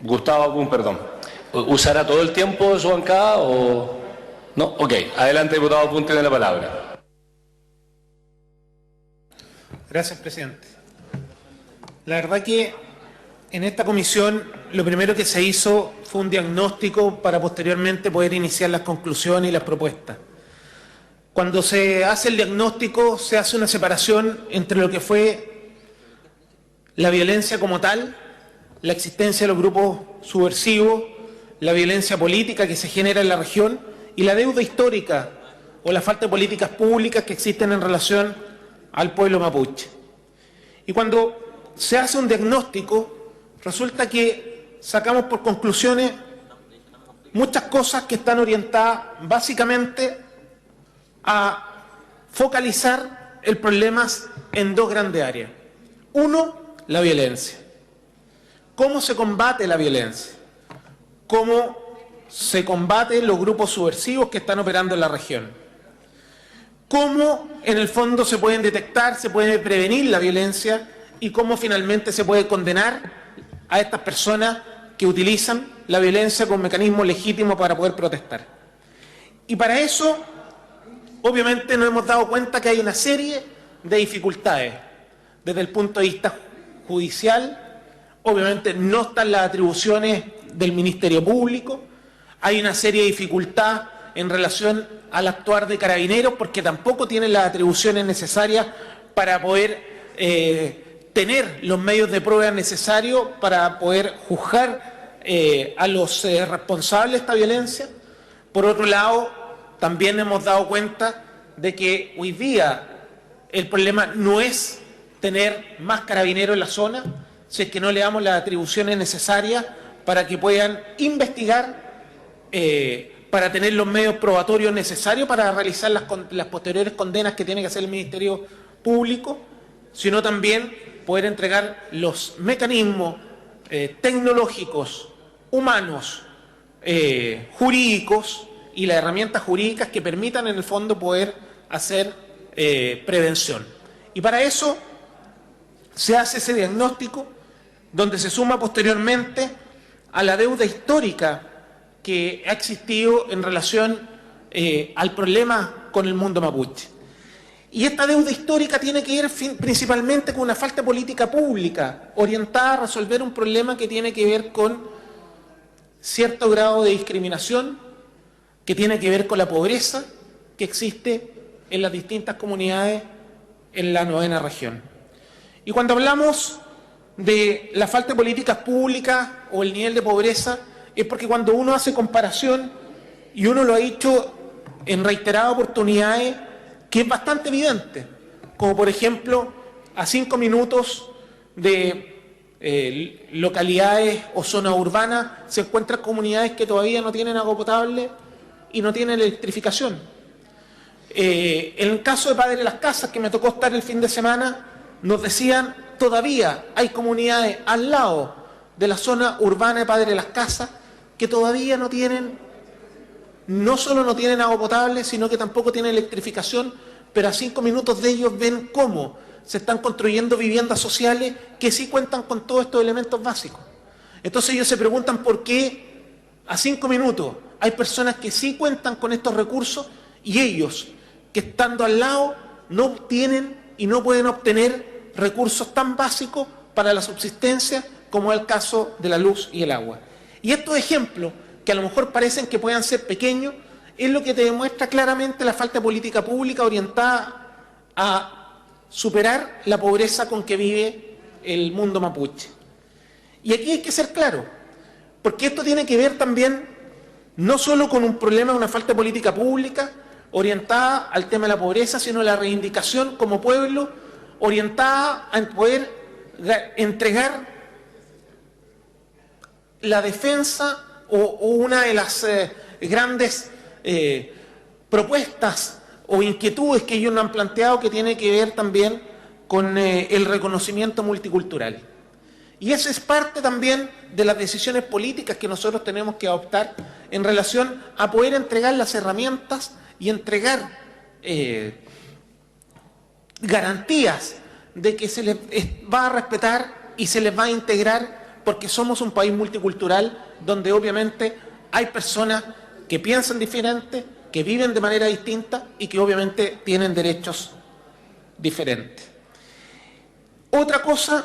Gustavo Apun, perdón. ¿Usará todo el tiempo de su bancada o...? No, ok. Adelante, diputado Apun, tiene la palabra. Gracias, presidente. La verdad que en esta comisión lo primero que se hizo fue un diagnóstico para posteriormente poder iniciar las conclusiones y las propuestas. Cuando se hace el diagnóstico, se hace una separación entre lo que fue la violencia como tal, la existencia de los grupos subversivos, la violencia política que se genera en la región y la deuda histórica o la falta de políticas públicas que existen en relación al pueblo mapuche. Y cuando se hace un diagnóstico, resulta que sacamos por conclusiones muchas cosas que están orientadas básicamente a focalizar el problema en dos grandes áreas. Uno, la violencia. ¿Cómo se combate la violencia? ¿Cómo se combaten los grupos subversivos que están operando en la región? ¿Cómo en el fondo se pueden detectar, se puede prevenir la violencia y cómo finalmente se puede condenar a estas personas que utilizan la violencia como mecanismo legítimo para poder protestar? Y para eso, obviamente, nos hemos dado cuenta que hay una serie de dificultades desde el punto de vista judicial. Obviamente no están las atribuciones del Ministerio Público, hay una serie de dificultades en relación al actuar de Carabineros porque tampoco tienen las atribuciones necesarias para poder tener los medios de prueba necesarios para poder juzgar a los responsables de esta violencia. Por otro lado, también hemos dado cuenta de que hoy día el problema no es tener más carabineros en la zona, si es que no le damos las atribuciones necesarias para que puedan investigar, para tener los medios probatorios necesarios para realizar las posteriores condenas que tiene que hacer el Ministerio Público, sino también poder entregar los mecanismos tecnológicos, humanos, jurídicos y las herramientas jurídicas que permitan en el fondo poder hacer prevención. Y para eso se hace ese diagnóstico donde se suma posteriormente a la deuda histórica que ha existido en relación al problema con el mundo mapuche. Y esta deuda histórica tiene que ver principalmente con una falta de política pública orientada a resolver un problema que tiene que ver con cierto grado de discriminación, que tiene que ver con la pobreza que existe en las distintas comunidades en la 9ª región. Y cuando hablamos de la falta de políticas públicas o el nivel de pobreza, es porque cuando uno hace comparación, y uno lo ha dicho en reiteradas oportunidades, que es bastante evidente, como por ejemplo, a 5 minutos de localidades o zonas urbanas se encuentran comunidades que todavía no tienen agua potable y no tienen electrificación. En el caso de Padre Las Casas, que me tocó estar el fin de semana, nos decían, todavía hay comunidades al lado de la zona urbana de Padre Las Casas que todavía no tienen, no solo no tienen agua potable, sino que tampoco tienen electrificación, pero a 5 minutos de ellos ven cómo se están construyendo viviendas sociales que sí cuentan con todos estos elementos básicos. Entonces ellos se preguntan por qué a 5 minutos hay personas que sí cuentan con estos recursos y ellos, que estando al lado, no tienen y no pueden obtener recursos tan básicos para la subsistencia como es el caso de la luz y el agua. Y estos ejemplos, que a lo mejor parecen que puedan ser pequeños, es lo que te demuestra claramente la falta de política pública orientada a superar la pobreza con que vive el mundo mapuche. Y aquí hay que ser claro, porque esto tiene que ver también no solo con un problema de una falta de política pública orientada al tema de la pobreza, sino la reivindicación como pueblo orientada a poder entregar la defensa o una de las grandes propuestas o inquietudes que ellos nos han planteado, que tiene que ver también con el reconocimiento multicultural. Y eso es parte también de las decisiones políticas que nosotros tenemos que adoptar en relación a poder entregar las herramientas y entregar garantías de que se les va a respetar y se les va a integrar porque somos un país multicultural donde obviamente hay personas que piensan diferente, que viven de manera distinta y que obviamente tienen derechos diferentes. Otra cosa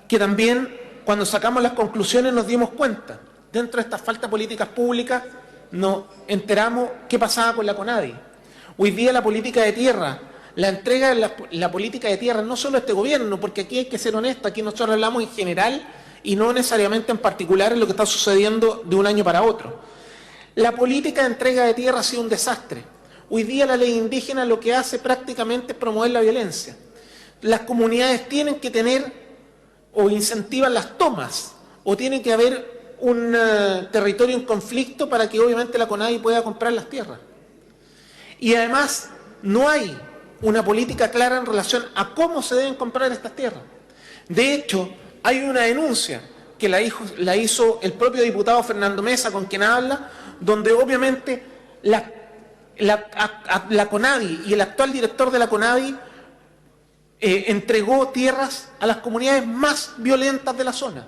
que también cuando sacamos las conclusiones nos dimos cuenta, dentro de estas faltas de políticas públicas nos enteramos qué pasaba con la CONADI. Hoy día la política de tierra, la entrega de la política de tierra, no solo a este gobierno, porque aquí hay que ser honesto, aquí nosotros hablamos en general y no necesariamente en particular en lo que está sucediendo de un año para otro. La política de entrega de tierra ha sido un desastre. Hoy día la ley indígena lo que hace prácticamente es promover la violencia. Las comunidades tienen que tener o incentivan las tomas, o tiene que haber un territorio en conflicto para que obviamente la CONADI pueda comprar las tierras. Y además no hay una política clara en relación a cómo se deben comprar estas tierras. De hecho, hay una denuncia que la hizo el propio diputado Fernando Mesa, con quien habla, donde obviamente la CONADI y el actual director de la CONADI entregó tierras a las comunidades más violentas de la zona.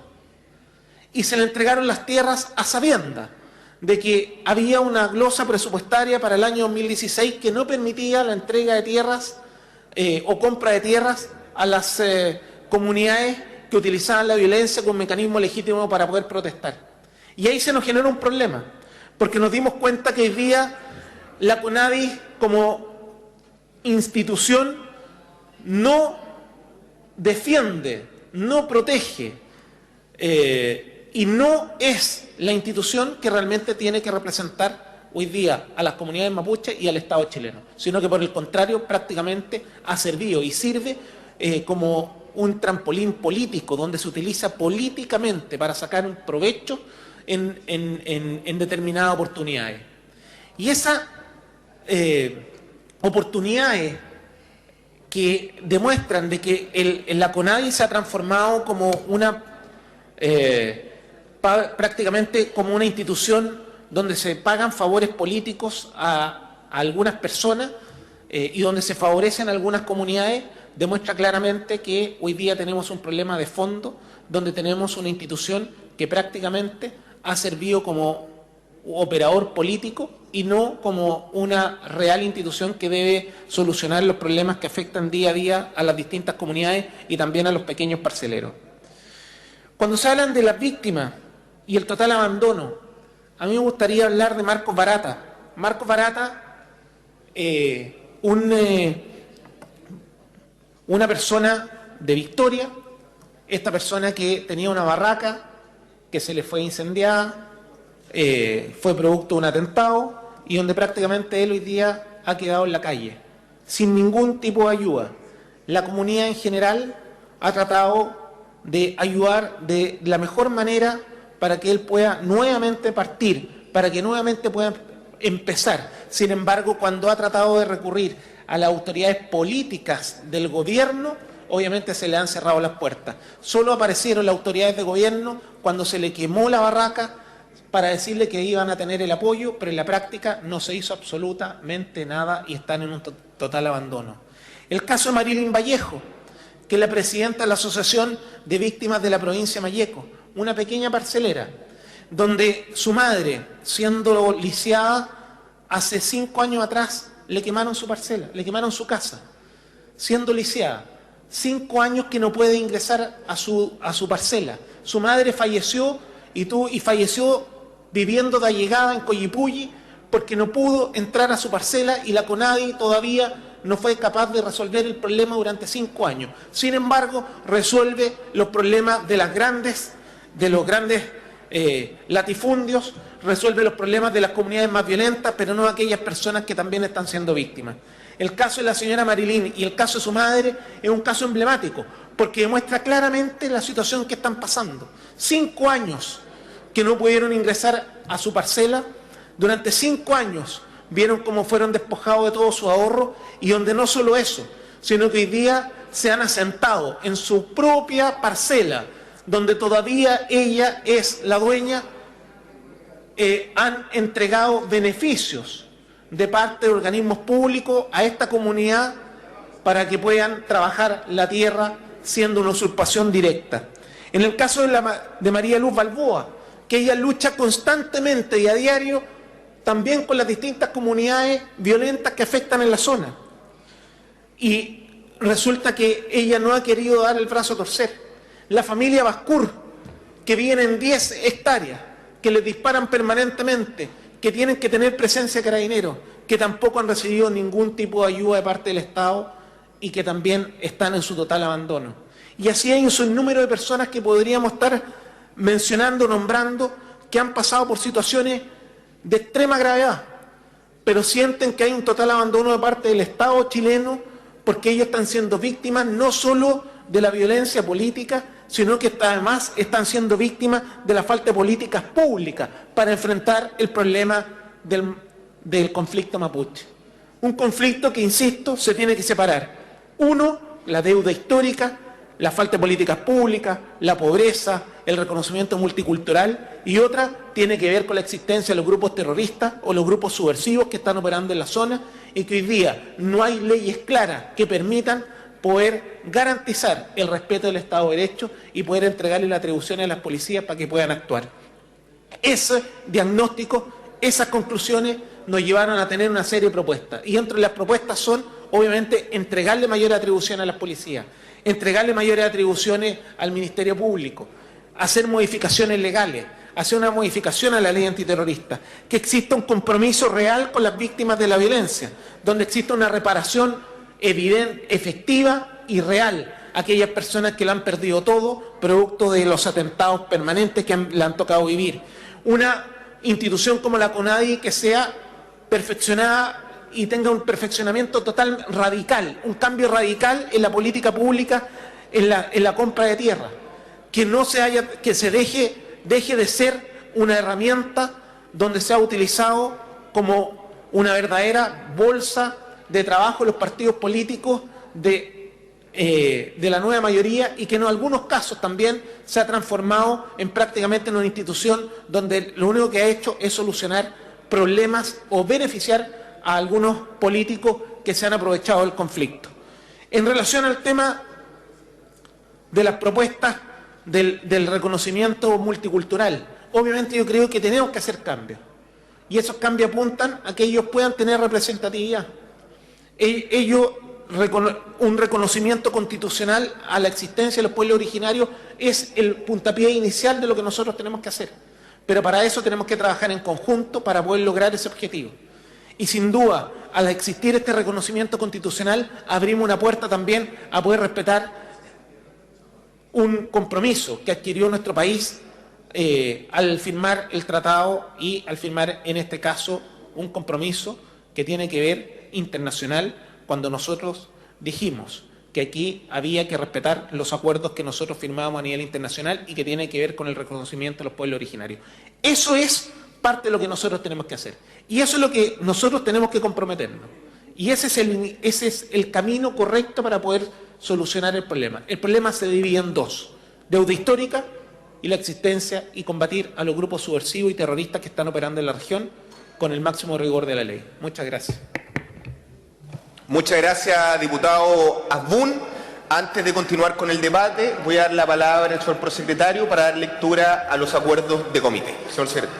Y se le entregaron las tierras a sabiendas de que había una glosa presupuestaria para el año 2016 que no permitía la entrega de tierras o compra de tierras a las comunidades que utilizaban la violencia como mecanismo legítimo para poder protestar. Y ahí se nos generó un problema, porque nos dimos cuenta que hoy día la CONADI como institución no defiende, no protege y no es la institución que realmente tiene que representar hoy día a las comunidades mapuches y al Estado chileno, sino que por el contrario prácticamente ha servido y sirve como un trampolín político donde se utiliza políticamente para sacar un provecho en determinadas oportunidades. Y esas oportunidades que demuestran de que la CONADI se ha transformado como prácticamente como una institución donde se pagan favores políticos a algunas personas y donde se favorecen algunas comunidades, demuestra claramente que hoy día tenemos un problema de fondo, donde tenemos una institución que prácticamente ha servido como operador político y no como una real institución que debe solucionar los problemas que afectan día a día a las distintas comunidades y también a los pequeños parceleros. Cuando se hablan de las víctimas y el total abandono, a mí me gustaría hablar de Marcos Barata. Marcos Barata, una persona de Victoria, esta persona que tenía una barraca que se le fue incendiada, fue producto de un atentado y donde prácticamente él hoy día ha quedado en la calle, sin ningún tipo de ayuda. La comunidad en general ha tratado de ayudar de la mejor manera para que él pueda nuevamente partir, para que nuevamente pueda empezar. Sin embargo, cuando ha tratado de recurrir a las autoridades políticas del gobierno, obviamente se le han cerrado las puertas. Solo aparecieron las autoridades de gobierno cuando se le quemó la barraca para decirle que iban a tener el apoyo, pero en la práctica no se hizo absolutamente nada y están en un total abandono. El caso de Marilyn Vallejo, que es la presidenta de la Asociación de Víctimas de la Provincia de Malleco, una pequeña parcelera, donde su madre, siendo lisiada, hace 5 años atrás le quemaron su parcela, le quemaron su casa, siendo lisiada. 5 años que no puede ingresar a su parcela. Su madre falleció y falleció viviendo de allegada en Coyipulli porque no pudo entrar a su parcela y la CONADI todavía no fue capaz de resolver el problema durante 5 años. Sin embargo, resuelve los problemas de los grandes latifundios, resuelve los problemas de las comunidades más violentas, pero no aquellas personas que también están siendo víctimas. El caso de la señora Marilyn y el caso de su madre es un caso emblemático, porque demuestra claramente la situación que están pasando. 5 años que no pudieron ingresar a su parcela, durante 5 años vieron cómo fueron despojados de todo su ahorro y donde no solo eso, sino que hoy día se han asentado en su propia parcela, donde todavía ella es la dueña, han entregado beneficios de parte de organismos públicos a esta comunidad para que puedan trabajar la tierra siendo una usurpación directa. En el caso de María Luz Balboa, que ella lucha constantemente y a diario también con las distintas comunidades violentas que afectan en la zona. Y resulta que ella no ha querido dar el brazo a torcer. La familia Bascur, que vive en 10 hectáreas, que les disparan permanentemente, que tienen que tener presencia de carabineros, que tampoco han recibido ningún tipo de ayuda de parte del Estado y que también están en su total abandono. Y así hay un sinnúmero de personas que podríamos estar mencionando, nombrando, que han pasado por situaciones de extrema gravedad, pero sienten que hay un total abandono de parte del Estado chileno porque ellos están siendo víctimas no solo de la violencia política, sino que además están siendo víctimas de la falta de políticas públicas para enfrentar el problema del conflicto mapuche. Un conflicto que, insisto, se tiene que separar. Uno, la deuda histórica, la falta de políticas públicas, la pobreza, el reconocimiento multicultural, y otra tiene que ver con la existencia de los grupos terroristas o los grupos subversivos que están operando en la zona y que hoy día no hay leyes claras que permitan poder garantizar el respeto del Estado de Derecho y poder entregarle las atribuciones a las policías para que puedan actuar. Ese diagnóstico, esas conclusiones nos llevaron a tener una serie de propuestas. Y entre las propuestas son, obviamente, entregarle mayores atribuciones a las policías, entregarle mayores atribuciones al Ministerio Público, hacer modificaciones legales, hacer una modificación a la ley antiterrorista, que exista un compromiso real con las víctimas de la violencia, donde exista una reparación evidente, efectiva y real a aquellas personas que le han perdido todo, producto de los atentados permanentes que le han tocado vivir. Una institución como la CONADI que sea perfeccionada y tenga un perfeccionamiento total radical, un cambio radical en la política pública, en la compra de tierra, que se deje de ser una herramienta donde se ha utilizado como una verdadera bolsa de trabajo en los partidos políticos de la nueva mayoría y que en algunos casos también se ha transformado en prácticamente en una institución donde lo único que ha hecho es solucionar problemas o beneficiar a algunos políticos que se han aprovechado del conflicto. En relación al tema de las propuestas del reconocimiento multicultural, obviamente yo creo que tenemos que hacer cambios y esos cambios apuntan a que ellos puedan tener representatividad. Un reconocimiento constitucional a la existencia de los pueblos originarios es el puntapié inicial de lo que nosotros tenemos que hacer. Pero para eso tenemos que trabajar en conjunto para poder lograr ese objetivo. Y sin duda, al existir este reconocimiento constitucional, abrimos una puerta también a poder respetar un compromiso que adquirió nuestro país al firmar el tratado y al firmar, en este caso, un compromiso que tiene que ver internacional, cuando nosotros dijimos que aquí había que respetar los acuerdos que nosotros firmábamos a nivel internacional y que tiene que ver con el reconocimiento de los pueblos originarios. Eso es parte de lo que nosotros tenemos que hacer. Y eso es lo que nosotros tenemos que comprometernos. Y ese es el camino correcto para poder solucionar el problema. El problema se divide en dos: deuda histórica y la existencia y combatir a los grupos subversivos y terroristas que están operando en la región con el máximo rigor de la ley. Muchas gracias. Muchas gracias, diputado Asbun. Antes de continuar con el debate, voy a dar la palabra al señor prosecretario para dar lectura a los acuerdos de comité. Señor secretario.